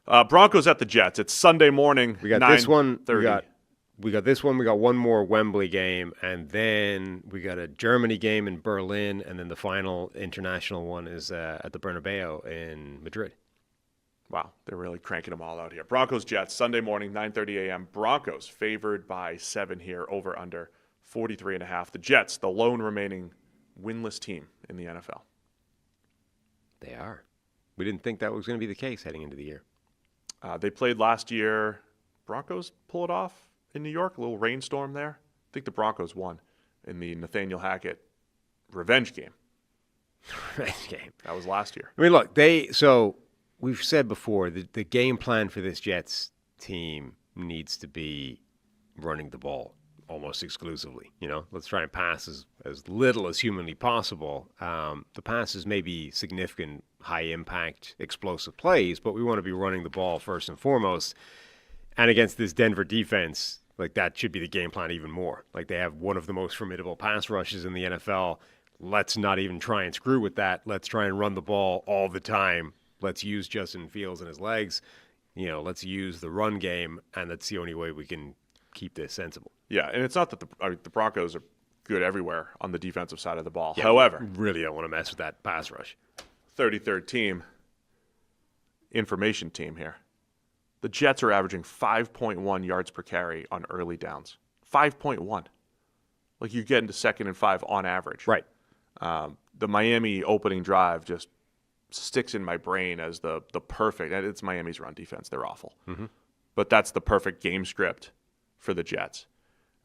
Broncos at the Jets. It's Sunday morning. We got 9:30. this one. We got this one. We got one more Wembley game, and then we got a Germany game in Berlin, and then the final international one is at the Bernabeu in Madrid. Wow, they're really cranking them all out here. Broncos Jets Sunday morning, 9:30 a.m. Broncos favored by 7 here, over under 43.5. The Jets, the lone remaining winless team in the NFL. They are. We didn't think that was going to be the case heading into the year. They played last year. Broncos pull it off in New York. A little rainstorm there. I think the Broncos won in the Nathaniel Hackett revenge game. Revenge game. That was last year. I mean, look, we've said before that the game plan for this Jets team needs to be running the ball almost exclusively. Let's try and pass as little as humanly possible. The passes may be significant, high-impact, explosive plays, but we want to be running the ball first and foremost. And against this Denver defense, that should be the game plan even more. They have one of the most formidable pass rushes in the NFL. Let's not even try and screw with that. Let's try and run the ball all the time. Let's use Justin Fields and his legs. Let's use the run game, and that's the only way we can keep this sensible. Yeah, and it's not that the Broncos are good everywhere on the defensive side of the ball. Yeah, however, really don't want to mess with that pass rush. 33rd team, information team here. The Jets are averaging 5.1 yards per carry on early downs. 5.1. You get into 2nd and 5 on average. Right. The Miami opening drive just sticks in my brain as the perfect. And it's Miami's run defense. They're awful. Mm-hmm. But that's the perfect game script for the Jets.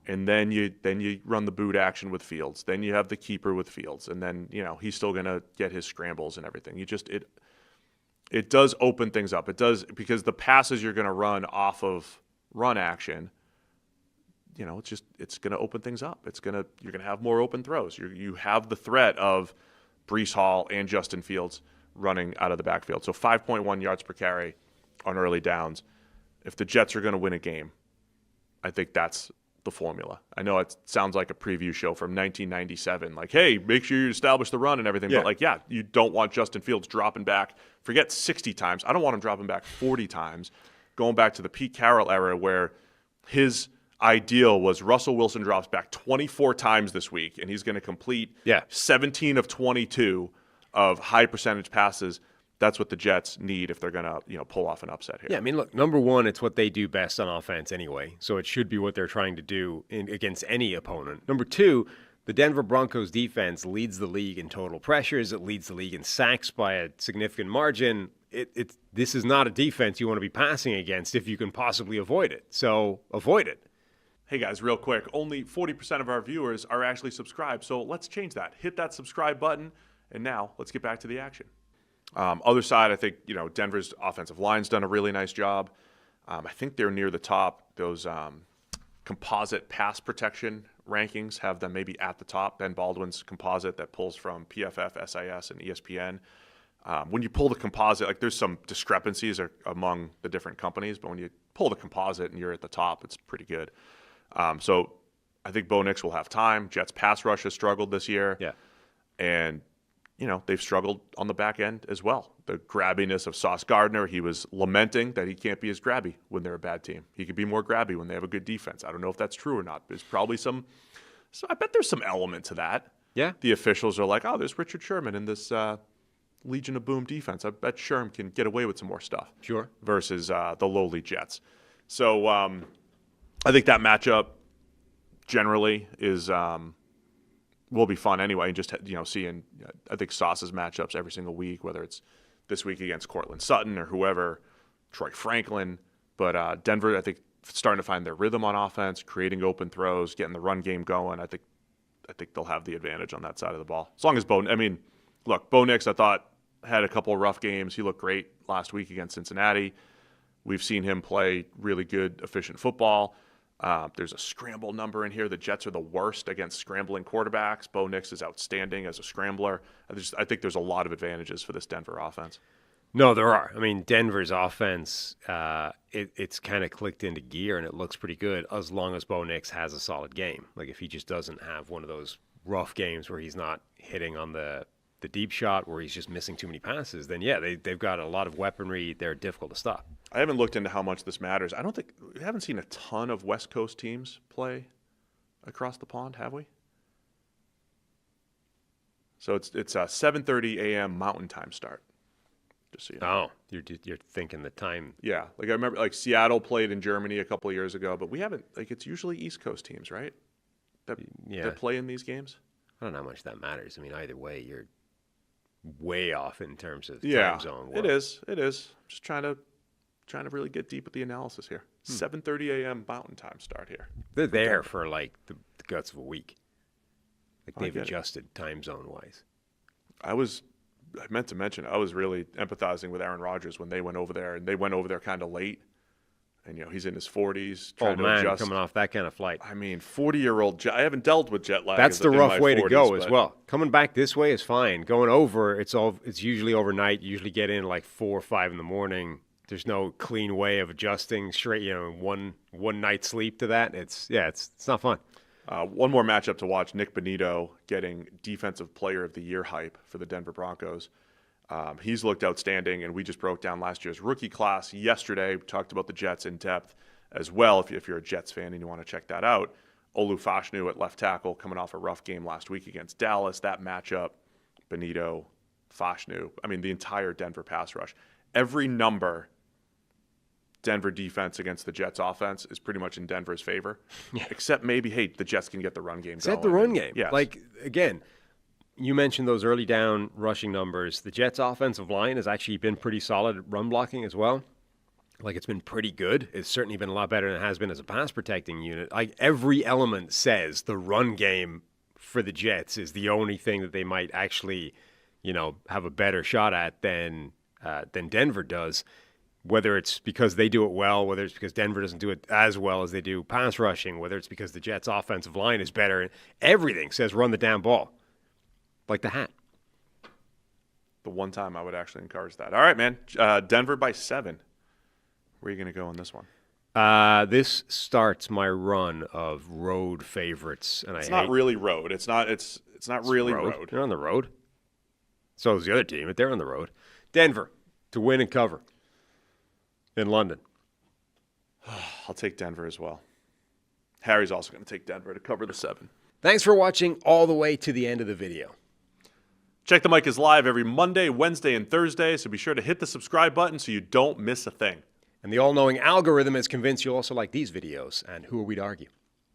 And then you run the boot action with Fields. Then you have the keeper with Fields. And then, he's still going to get his scrambles and everything. It does open things up. It does, because the passes you're going to run off of run action, it's going to open things up. You're going to have more open throws. You have the threat of Breece Hall and Justin Fields running out of the backfield. So 5.1 yards per carry on early downs. If the Jets are going to win a game, I think that's the formula. I know it sounds like a preview show from 1997. Hey, make sure you establish the run and everything. Yeah. But, you don't want Justin Fields dropping back. Forget 60 times. I don't want him dropping back 40 times. Going back to the Pete Carroll era where his ideal was Russell Wilson drops back 24 times this week, and he's going to complete 17 of 22 of high percentage passes. That's what the Jets need if they're going to, pull off an upset here. Yeah, I mean, look, number one, it's what they do best on offense anyway, so it should be what they're trying to do against any opponent. Number two, the Denver Broncos defense leads the league in total pressures. It leads the league in sacks by a significant margin. This is not a defense you want to be passing against if you can possibly avoid it. So avoid it. Hey guys, real quick, only 40% of our viewers are actually subscribed, so let's change that. Hit that subscribe button, and now let's get back to the action. Other side, I think, Denver's offensive line's done a really nice job. I think they're near the top. Those composite pass protection rankings have them maybe at the top. Ben Baldwin's composite that pulls from PFF, SIS, and ESPN. When you pull the composite, there's some discrepancies among the different companies, but when you pull the composite and you're at the top, it's pretty good. So I think Bo Nix will have time. Jets pass rush has struggled this year. Yeah. And they've struggled on the back end as well. The grabbiness of Sauce Gardner, he was lamenting that he can't be as grabby when they're a bad team. He could be more grabby when they have a good defense. I don't know if that's true or not. There's probably I bet there's some element to that. Yeah. The officials are like, there's Richard Sherman in this Legion of Boom defense. I bet Sherm can get away with some more stuff. Sure. Versus the lowly Jets. So I think that matchup generally is will be fun anyway. And just seeing, I think Sauce's matchups every single week, whether it's this week against Cortland Sutton or whoever, Troy Franklin. But Denver, I think, starting to find their rhythm on offense, creating open throws, getting the run game going. I think they'll have the advantage on that side of the ball. As long as Bo Nix, I thought, had a couple of rough games. He looked great last week against Cincinnati. We've seen him play really good, efficient football. There's a scramble number in here. The Jets are the worst against scrambling quarterbacks. Bo Nix is outstanding as a scrambler. I think there's a lot of advantages for this Denver offense. No, there are. I mean, Denver's offense, it's kind of clicked into gear, and it looks pretty good as long as Bo Nix has a solid game. If he just doesn't have one of those rough games where he's not hitting on the deep shot, where he's just missing too many passes, then, yeah, they've got a lot of weaponry. They're difficult to stop. I haven't looked into how much this matters. We haven't seen a ton of West Coast teams play across the pond, have we? So it's a 7:30 a.m. Mountain Time start. Just so you know. Oh, you're thinking the time. Yeah, like I remember, like Seattle played in Germany a couple of years ago, but we haven't. Like it's usually East Coast teams, right? That play in these games. I don't know how much that matters. I mean, either way, you're way off in terms of Yeah, time zone. it is. It is. Just trying to really get deep with the analysis here. 7:30 a.m. Mountain Time start here. They're there for like the guts of a week. Like they've get it. adjusted time zone wise. I meant to mention, I was really empathizing with Aaron Rodgers when they went over there, and they went over there kind of late. And, he's in his 40s, trying to adjust. Coming off that kind of flight. I mean, 40-year-old, I haven't dealt with jet lag. That's the rough way to go but as well. Coming back this way is fine. Going over, it's usually overnight. You usually get in like 4 or 5 in the morning. There's no clean way of adjusting straight, one night's sleep to that. It's not fun. One more matchup to watch, Nick Bonito getting Defensive Player of the Year hype for the Denver Broncos. He's looked outstanding, and we just broke down last year's rookie class yesterday. We talked about the Jets in depth as well, if you're a Jets fan and you want to check that out. Olu Fashanu at left tackle coming off a rough game last week against Dallas. That matchup, Bonito, Fashanu, I mean the entire Denver pass rush. Every number Denver defense against the Jets offense is pretty much in Denver's favor, except maybe, the Jets can get the run game going. Except the run game. Yes. Like, again, you mentioned those early down rushing numbers. The Jets' offensive line has actually been pretty solid at run blocking as well. Like, it's been pretty good. It's certainly been a lot better than it has been as a pass protecting unit. Like, every element says the run game for the Jets is the only thing that they might actually, have a better shot at than Denver does. Whether it's because they do it well, whether it's because Denver doesn't do it as well as they do pass rushing, whether it's because the Jets' offensive line is better, everything says run the damn ball. Like the hat. The one time I would actually encourage that. All right, man. Denver by 7. Where are you going to go on this one? This starts my run of road favorites, and it's not really road. It's not really road. They're on the road. So is the other team, but they're on the road. Denver to win and cover in London. I'll take Denver as well. Harry's also going to take Denver to cover the 7. Thanks for watching all the way to the end of the video. Check the Mic is live every Monday, Wednesday, and Thursday, so be sure to hit the subscribe button so you don't miss a thing. And the all-knowing algorithm is convinced you'll also like these videos, and who are we to argue?